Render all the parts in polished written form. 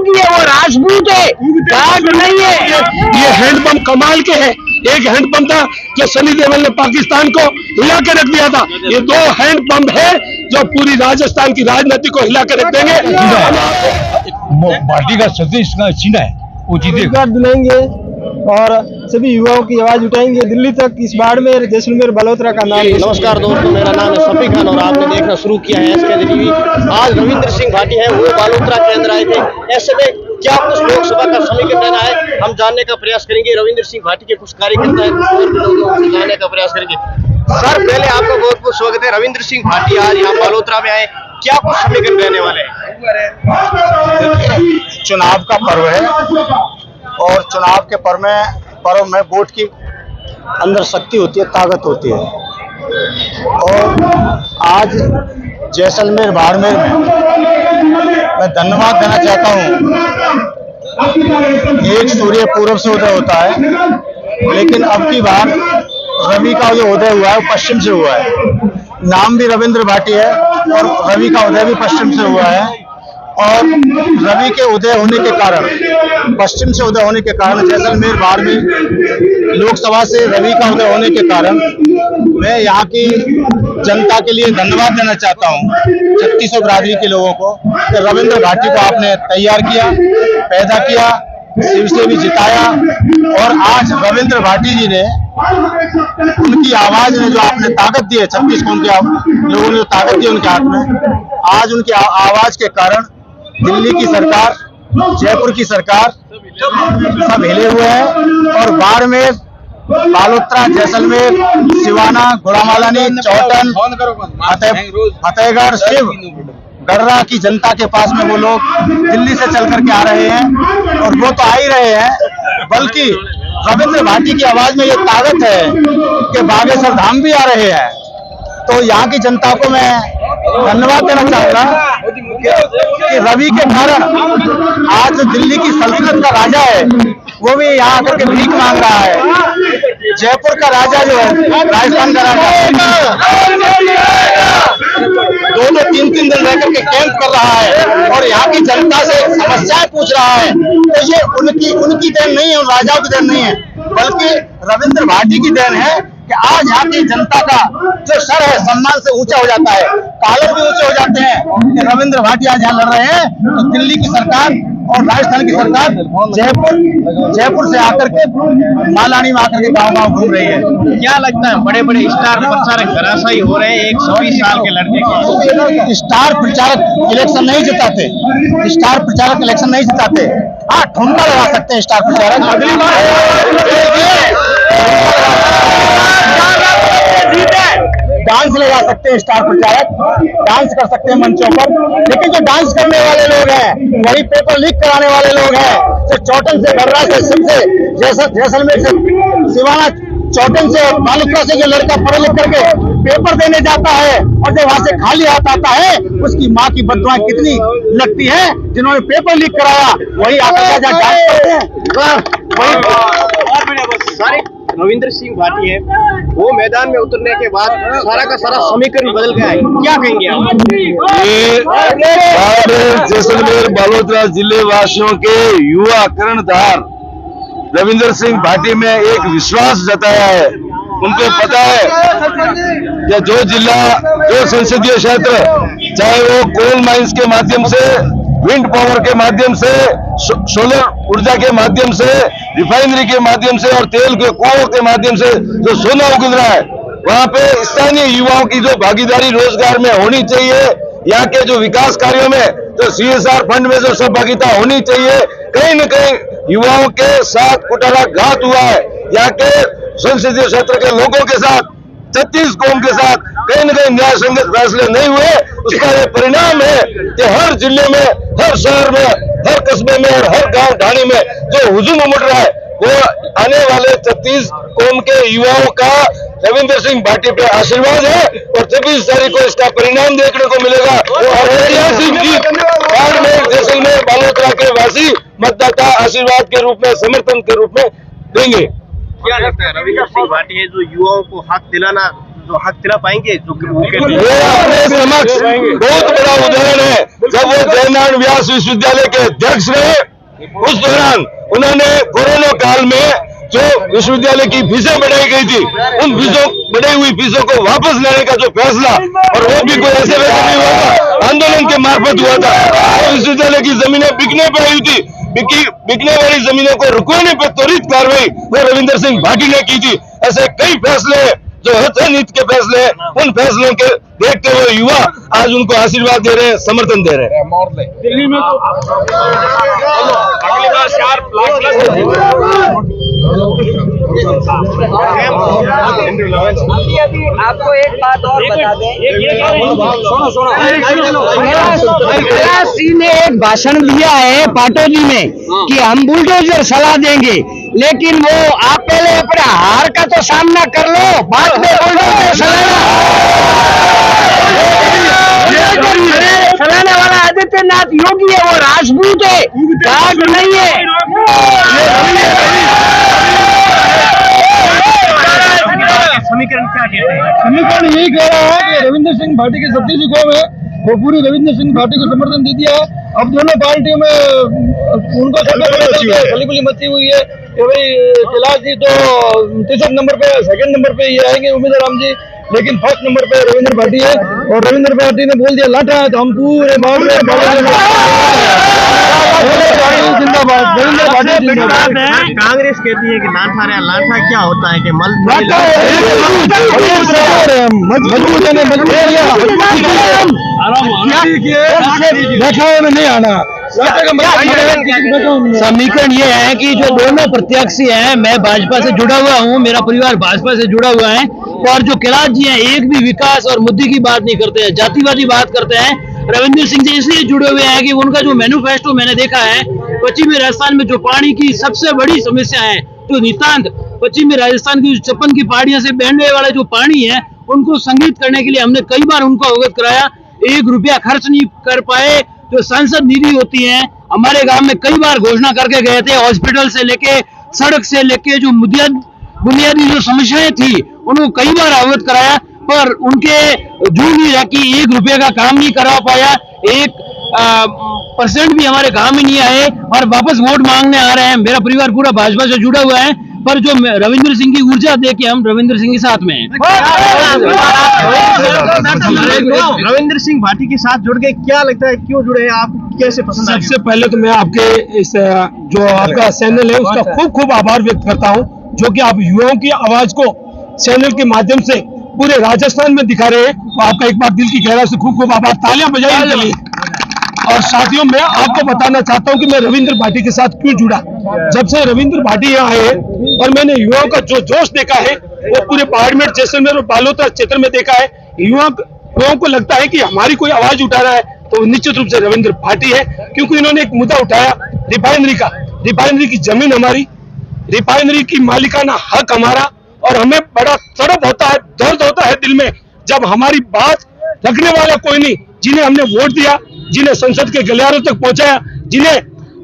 की है, वो राजपूत है, जाट नहीं है। ये हैंडपंप कमाल के हैं। एक हैंडपंप था जो सनी देओल ने पाकिस्तान को हिला के रख दिया था। ये दो हैंडपंप है जो पूरी राजस्थान की राजनीति को हिला के रख देंगे। पार्टी का सतीश का चिन्ह है, वो जीतेगा। दिलाएंगे और सभी युवाओं की आवाज उठाएंगे दिल्ली तक। इस बाड़मेर जैसलमेर बलोत्रा का नाम। नमस्कार दोस्तों, मेरा नाम है शफी खान और आपने देखना शुरू किया है एसके टीवी। आज रविंद्र सिंह भाटी है, वो बालोत्रा के अंदर आए थे। ऐसे में क्या कुछ लोकसभा का समीकरण रहना है, हम जानने का प्रयास करेंगे। रविंद्र सिंह भाटी के कुछ कार्यकर्ता है, जानने का प्रयास करेंगे। सर, पहले आपका बहुत बहुत स्वागत है। रविंद्र सिंह भाटी आज यहाँ बालोत्रा में आए, क्या कुछ समीकरण रहने वाले हैं? चुनाव का पर्व है और चुनाव के पर्व में वोट की अंदर शक्ति होती है, ताकत होती है। और आज जैसलमेर बाड़मेर में मैं धन्यवाद देना चाहता हूँ। एक सूर्य पूर्व से उदय होता है, लेकिन अब की बार रवि का जो उदय हुआ है वो पश्चिम से हुआ है। नाम भी रविंद्र भाटी है और रवि का उदय भी पश्चिम से हुआ है। और रवि के उदय होने के कारण, पश्चिम से उदय होने के कारण, जैसलमेर बाड़मेर लोकसभा से रवि का उदय होने के कारण मैं यहाँ की जनता के लिए धन्यवाद देना चाहता हूँ, 3600 बिरादरी के लोगों को, कि रविंद्र भाटी को आपने तैयार किया, पैदा किया, शिव से भी जिताया। और आज रविंद्र भाटी जी ने, उनकी आवाज में जो आपने ताकत दी है, 36 कौम के लोगों ने जो ताकत दी उनके हाथ में, आज उनकी आवाज के कारण दिल्ली की सरकार, जयपुर की सरकार सब हिले हुए हैं। और बाड़मेर, बालोत्रा, जैसलमेर, सिवाना, गुड़ामालानी, चौटन, फतेहगढ़, शिव गर्रा की जनता के पास में वो लोग दिल्ली से चल करके आ रहे हैं। और वो तो आ ही रहे हैं, बल्कि रविंद्र भाटी की आवाज में ये ताकत है कि बागेश्वर धाम भी आ रहे हैं। तो यहाँ की जनता को मैं धन्यवाद देना चाहूंगा कि रवि के कारण आज दिल्ली की सल्तनत का राजा है वो भी यहाँ आकर के भीख मांग रहा है। जयपुर का राजा जो है, राजस्थान का राजा, 2-3 दिन रह करके कैंप कर रहा है और यहाँ की जनता से समस्याएं पूछ रहा है। तो ये उनकी देन नहीं है, उन राजाओं की देन नहीं है, बल्कि रविंद्र भाटी की देन है कि आज यहाँ की जनता का जो सर है सम्मान से ऊंचा हो जाता है, कालर भी ऊंचे हो जाते हैं कि रविंद्र भाटी आज यहाँ लड़ रहे हैं। तो दिल्ली की सरकार और राजस्थान की सरकार जयपुर से आकर के मालानी में आकर के गाँव घूम रही है। क्या लगता है, बड़े बड़े स्टार प्रचारक धराशायी हो रहे हैं 120 साल के लड़के के? स्टार प्रचारक इलेक्शन नहीं जिताते, स्टार प्रचारक इलेक्शन नहीं जिताते। हाँ, ठुमका लगा सकते हैं स्टार प्रचारक, अगली बार डांस लगा सकते हैं स्टार प्रचारक, डांस कर सकते हैं मंचों पर। लेकिन जो डांस करने वाले लोग हैं वही पेपर लीक कराने वाले लोग हैं। तो चौटन से, गर्रा से, सिंह से, जैसलमेर से, सिवाना, चौटन से, बालोत्रा से जो लड़का पढ़ लिख करके पेपर देने जाता है और जब वहां से खाली हाथ आता है, उसकी माँ की बददुआएं कितनी लगती है। जिन्होंने पेपर लीक कराया वही आकर के डांस करते हैं। रविंद्र सिंह भाटी है, वो मैदान में उतरने के बाद सारा का सारा समीकरण बदल गया है, क्या कहेंगे आप? जैसलमेर बालोत्रा जिले वासियों के युवा कर्णधार रविंद्र सिंह भाटी में एक विश्वास जताया है। उनको पता है कि जो जिला, जो संसदीय क्षेत्र, चाहे वो कोल माइंस के माध्यम से, विंड पावर के माध्यम से, सोलर ऊर्जा के माध्यम से, रिफाइनरी के माध्यम से और तेल के कुओं के माध्यम से जो सोना उग रहा है, वहां पे स्थानीय युवाओं की जो भागीदारी रोजगार में होनी चाहिए, यहाँ के जो विकास कार्यों में, जो CSR फंड में जो सहभागिता होनी चाहिए, कहीं न कहीं युवाओं के साथ कुटाराघात हुआ है। यहाँ के संसदीय क्षेत्र के लोगों के साथ, 36 कौम के साथ कहीं न कहीं न्याय संगत फैसले नहीं हुए। उसका ये परिणाम है कि हर जिले में, हर शहर में, हर कस्बे में और हर गांव ढाणी में जो हुजूम उमड़ रहा है, वो आने वाले 36 कौम के युवाओं का रविंद्र सिंह भाटी पे आशीर्वाद है। और 26 तारीख को इसका परिणाम देखने को मिलेगा और ऐतिहासिक जीत बाड़मेर, जैसलमेर, बालोत्रा के वासी मतदाता आशीर्वाद के रूप में, समर्थन के रूप में देंगे। क्या लगता है, रविंद्र सिंह भाटी है जो युवाओं को हक दिलाना, जो हक दिला पाएंगे, जो अपने समक्ष बहुत बड़ा उदाहरण है जब वो जयनारायण व्यास विश्वविद्यालय के अध्यक्ष रहे, उस दौरान उन्होंने कोरोना काल में जो विश्वविद्यालय की फीसें बढ़ाई गई थी, उन बढ़ी हुई फीसों को वापस लेने का जो फैसला, और वो भी कोई ऐसे वैसे नहीं हुआ था, आंदोलन के मार्फत हुआ था। और विश्वविद्यालय की जमीनें बिकने पर आई थी, बिकने वाली जमीनों को रुकवाने पर त्वरित कार्रवाई वो रविंदर सिंह भाटी ने की थी। ऐसे कई फैसले जो हित के फैसले हैं, उन फैसलों के देखते हुए युवा आज उनको आशीर्वाद दे रहे हैं, समर्थन दे रहे हैं। दिल्ली में तो अगली बार 4 अभी आपको एक बात और बता दें, ने एक भाषण दिया है पाटोजी में कि हम बुलडोजर चला देंगे, लेकिन वो आप पहले अपने हार का तो सामना कर लो, बाद में बुलडोजर चलाने वाला आदित्यनाथ योगी है, वो राजपूत है, राज नहीं है। समीकरण क्या कहते हैं? समीकरण यही कह रहा है कि रविंद्र सिंह भाटी के सत्ती जी को है, वो पूरी रविंद्र सिंह भाटी को समर्थन दे दिया है। अब दोनों पार्टियों में उनको खलीबली मची हुई है कि भाई कैलाश जी तो तीसरे नंबर पे, सेकंड नंबर पे ये आएंगे उम्मीदवार राम जी, लेकिन फर्स्ट नंबर पे रविंद्र भाटी है। और रविंद्र भाटी ने बोल दिया लाठा है, तो हम पूरे कांग्रेस कहती है कि लाठा है, लाठा क्या होता है कि देखा में नहीं आना। समीकरण ये है कि जो दोनों प्रत्याशी हैं, मैं भाजपा से जुड़ा हुआ हूँ, मेरा परिवार भाजपा से जुड़ा हुआ है, और जो कैलाश जी हैं एक भी विकास और मुद्दे की बात नहीं करते हैं, जातिवादी बात करते हैं। रविंद्र सिंह जी इसलिए जुड़े हुए हैं कि उनका जो मैनिफेस्टो मैंने देखा है, पश्चिमी राजस्थान में जो पानी की सबसे बड़ी समस्या है, तो नितांत पश्चिमी राजस्थान की 56 की पहाड़ियों से बहने वाला जो पानी है, उनको संग्रहित करने के लिए हमने कई बार उनको अवगत कराया, 1 रुपया खर्च नहीं कर पाए। जो सांसद निधि होती है, हमारे गांव में कई बार घोषणा करके गए थे, हॉस्पिटल से लेके सड़क से लेके जो बुनियादी जो समस्याएं थी, उनको कई बार अवगत कराया, पर उनके जो भी है कि 1 रुपये का काम नहीं करा पाया, 1% भी हमारे गांव में नहीं आए, और वापस वोट मांगने आ रहे हैं। मेरा परिवार पूरा भाजपा से जुड़ा हुआ है, पर जो रविंद्र सिंह की ऊर्जा देख के हम रविंद्र सिंह के साथ में हैं। रविंद्र सिंह भाटी के साथ जुड़ गए, क्या लगता है क्यों जुड़े हैं आप, कैसे पसंद आए? सबसे पहले तो मैं आपके इस जो आपका चैनल है उसका खूब खूब आभार व्यक्त करता हूं, जो कि आप युवाओं की आवाज को चैनल के माध्यम से पूरे राजस्थान में दिखा रहे हैं, तो आपका एक बार दिल की गहराई से खूब खूब आभार, तालियां बजाइए के लिए। और साथियों, मैं आपको बताना चाहता हूं कि मैं रविंद्र भाटी के साथ क्यों जुड़ा। जब से रविंद्र भाटी यहाँ आए और मैंने युवाओं का जो जोश देखा है, वो पूरे बाड़मेर, जैसलमेर और बालोतरा क्षेत्र में देखा है। युवाओं को लगता है कि हमारी कोई आवाज उठा रहा है तो निश्चित रूप से रविंद्र भाटी है, क्योंकि इन्होंने एक मुद्दा उठाया रिफाइनरी का। रिफाइनरी की जमीन हमारी, रिफाइनरी की मालिकाना हक हमारा, और हमें बड़ा तड़प होता है, दर्द होता है दिल में, जब हमारी बात रखने वाला कोई नहीं, जिन्हें हमने वोट दिया, जिन्हें संसद के गलियारों तक पहुंचाया, जिन्हें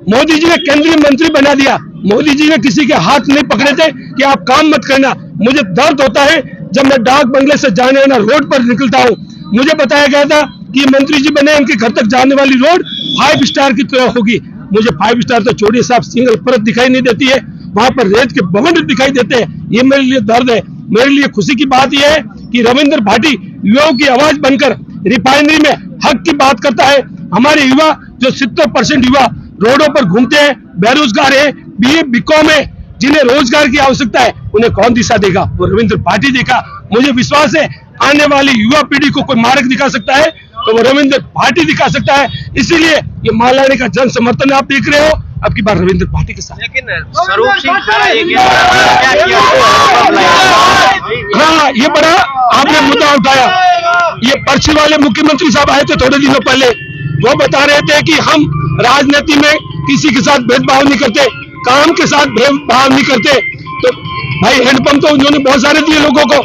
मोदी जी ने केंद्रीय मंत्री बना दिया, मोदी जी ने किसी के हाथ नहीं पकड़े थे कि आप काम मत करना। मुझे दर्द होता है जब मैं डाक बंगले से जाने वाला रोड पर निकलता हूँ, मुझे बताया गया था कि मंत्री जी बने, इनके घर तक जाने वाली रोड 5 स्टार की तरह होगी। मुझे 5 स्टार तो छोड़िए साहब, सिंगल परत दिखाई नहीं देती है, वहां पर रेत के भवन दिखाई देते हैं। ये मेरे लिए दर्द है। मेरे लिए खुशी की बात यह है कि रविंद्र भाटी युवाओं की आवाज बनकर रिफाइनरी में हक की बात करता है। हमारे युवा जो 70% युवा रोडों पर घूमते हैं, बेरोजगार है, BA BCom है, जिन्हें रोजगार की आवश्यकता है, उन्हें कौन दिशा देगा? वो रविंद्र भाटी देगा। मुझे विश्वास है आने वाली युवा पीढ़ी को कोई मार्ग दिखा सकता है तो वो रविंद्र भाटी दिखा सकता है। इसीलिए ये मालानी का जन समर्थन आप देख रहे हो, अब की बार रविंद्र भाटी के साथ। लेकिन स्वरूप सिंह हाँ, ये बड़ा आपने मुद्दा उठाया। ये पर्ची वाले मुख्यमंत्री साहब आए थे थोड़े दिनों पहले, वो बता रहे थे कि हम राजनीति में किसी के साथ भेदभाव नहीं करते, काम के साथ भेदभाव नहीं करते। तो भाई हैंडपंप तो उन्होंने बहुत सारे दिए लोगों को,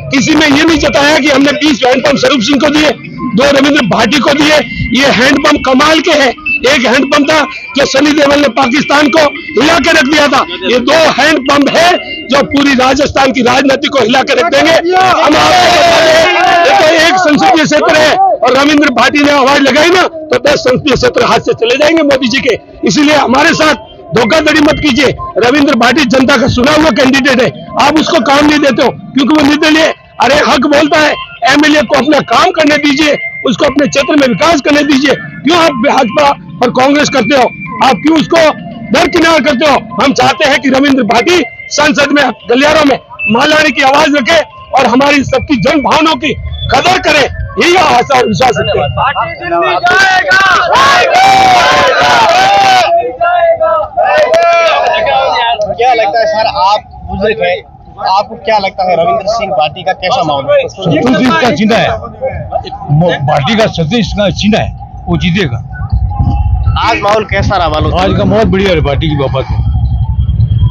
किसी में ये नहीं जताया कि हमने 20 हैंडपंप स्वरूप सिंह को दिए, 2 रविंद्र भाटी को दिए। ये हैंडपंप कमाल के हैं। एक हैंडपंप था जो सनी देओल ने पाकिस्तान को हिला के रख दिया था, ये 2 हैंडपंप है जो पूरी राजस्थान की राजनीति को हिला के रख देंगे। हम आपको बता दें, देखो एक संसदीय क्षेत्र है और रविंद्र भाटी ने आवाज लगाई ना तो 10 संसदीय क्षेत्र हाथ से चले जाएंगे मोदी जी के। इसलिए हमारे साथ धोखाधड़ी मत कीजिए। रविंद्र भाटी जनता का चुना हुआ कैंडिडेट है, आप उसको काम नहीं देते हो क्योंकि वो निर्दलीय। अरे हक बोलता है, एमएलए को अपना काम करने दीजिए, उसको अपने क्षेत्र में विकास करने दीजिए। क्यों आप भाजपा और कांग्रेस करते हो? आप क्यों उसको दरकिनार करते हो? हम चाहते हैं कि रविंद्र भाटी संसद में गलियारों में मालानी की आवाज रखे और हमारी सबकी जन भावनाओं की कदर करे, यही आशा विश्वास रखते हैं। क्या लगता है सर, आप बुजुर्ग हैं, आपको क्या लगता है रविंद्र सिंह भाटी का कैसा माहौल है? सतीश का चिन्ह है, पार्टी का सतीश का चिन्ह है, वो जीतेगा। आज माहौल कैसा रहा वालों? आज का बहुत बढ़िया है पार्टी की बाबत में।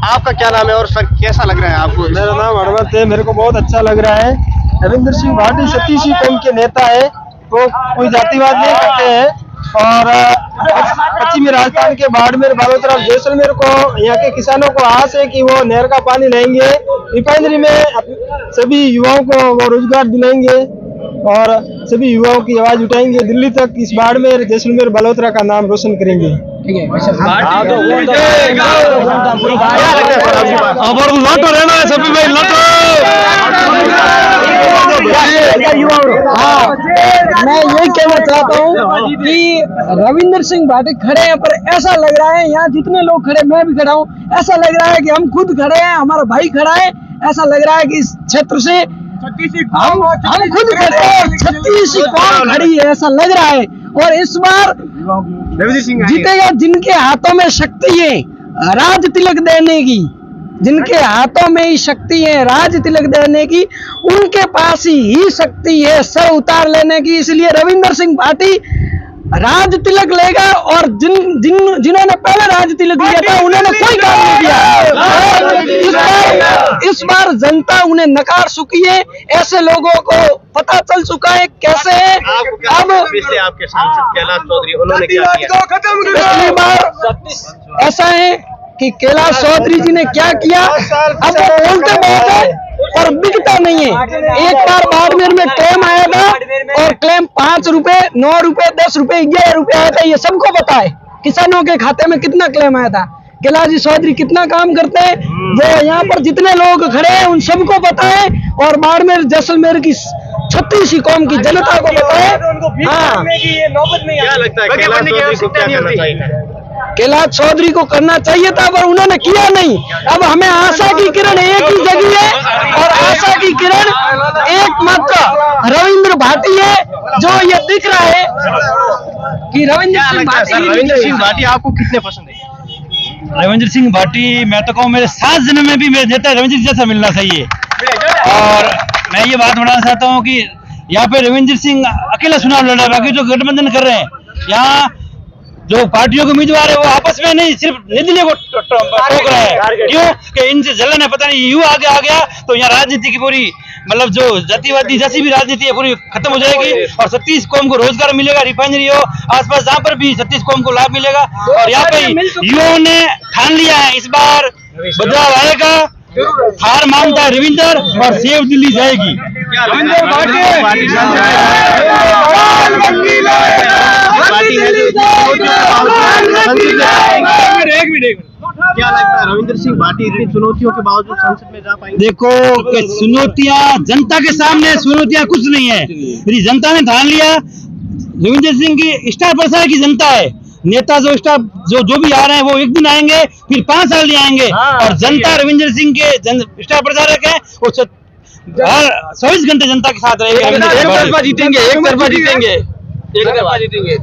आपका क्या नाम है और सर कैसा लग रहा है आपको? मेरा नाम हरवंत है, मेरे को बहुत अच्छा लग रहा है। रविंद्र सिंह भाटी सतीशी कौम के नेता है, तो कोई जातिवाद नहीं करते हैं और पश्चिमी राजस्थान के बाड़मेर बालोतरा जैसलमेर को यहाँ के किसानों को आस है कि वो नहर का पानी लेंगे, रिफाइनरी में सभी युवाओं को वो रोजगार दिलाएंगे और सभी युवाओं की आवाज उठाएंगे। दिल्ली तक इस बाड़मेर जैसलमेर बालोतरा का नाम रोशन करेंगे। मैं यही कहना चाहता हूँ कि रविंद्र सिंह भाटी खड़े हैं, पर ऐसा लग रहा है यहाँ जितने लोग खड़े, मैं भी खड़ा हूँ, ऐसा लग रहा है कि हम खुद खड़े हैं, हमारा भाई खड़ा है। ऐसा लग रहा है कि इस क्षेत्र से हम खुद खड़े हैं, 36 कौम खड़ी है, ऐसा लग रहा है। और इस बार जीतेगा जिनके हाथों में शक्ति है राज तिलक देने की, जिनके हाथों में ही शक्ति है राज तिलक देने की, उनके पास ही शक्ति है सर उतार लेने की। इसलिए रविंद्र सिंह भाटी राज तिलक लेगा और जिन्होंने पहले राज तिलक लिया था उन्होंने कोई काम नहीं किया। इस बार जनता उन्हें नकार चुकी है, ऐसे लोगों को पता चल चुका है कैसे है। अब आपके सांसद कैलाश चौधरी उन्होंने क्या किया? पिछली बार ऐसा है कि कैलाश चौधरी जी ने क्या किया, अब वो बोलते बहुत है और बिकता नहीं है। एक बार बाड़मेर में क्लेम आया था और क्लेम 5 रुपए, 9 रुपए, 10 रुपए, 11 रुपए आया था, ये सबको पता है। किसानों के खाते में कितना क्लेम आया था, कैलाश जी चौधरी कितना काम करते हैं, जो यहाँ पर जितने लोग खड़े हैं उन सबको पता है और बाड़मेर जैसलमेर की 36 कौम की जनता को पता है। हाँ, क्या लगता है कैलाश चौधरी को क्या करना चाहिए? कैलाश चौधरी को करना चाहिए था पर उन्होंने किया नहीं। अब हमें आशा की किरण एक ही जगी है और आशा की किरण एकमात्र रविंद्र भाटी है, जो ये दिख रहा है कि रविंद्र सिंह भाटी आपको कितने पसंद है? रविंद्र सिंह भाटी, मैं तो कहूँ मेरे 7 जन्म में भी मेरे नेता रविंद्र जैसा मिलना चाहिए। और मैं ये बात बढ़ाना चाहता हूँ कि यहाँ पे रविंद्र सिंह अकेला चुनाव लड़ रहा है, बाकी जो गठबंधन कर रहे हैं, यहाँ जो पार्टियों के उम्मीदवार है वो आपस में नहीं, सिर्फ निर्दलीय को ठोक रहे हैं। क्यों कि इनसे जलन है, पता नहीं, यूं आगे आ गया तो यहाँ राजनीति की पूरी, मतलब जो जातिवादी जैसी भी राजनीति है पूरी खत्म हो जाएगी और 36 कौम को रोजगार मिलेगा, रिफाइनरी हो आसपास जहाँ पर भी 36 कौम को लाभ मिलेगा। और यहाँ पे युवाओं ने ठान लिया है इस बार बदलाव आएगा, हार मानता है रविंदर और सेव दिल्ली जाएगी। क्या लगता है रविंद्र सिंह भाटी इतनी चुनौतियों के बावजूद संसद में जा पाएंगे? देखो कि चुनौतियां जनता के सामने, चुनौतियां कुछ नहीं है। यदि जनता ने ठान लिया, रविंद्र सिंह की स्टार प्रचारक की जनता है, नेता जो स्टार जो भी आ रहे हैं वो एक दिन आएंगे, फिर 5 साल नहीं आएंगे। और जनता रविंद्र सिंह के स्टार प्रचारक है, वो 24 घंटे जनता के साथ रहेंगे। एक तरफा जीतेंगे, एक तरफा जीतेंगे।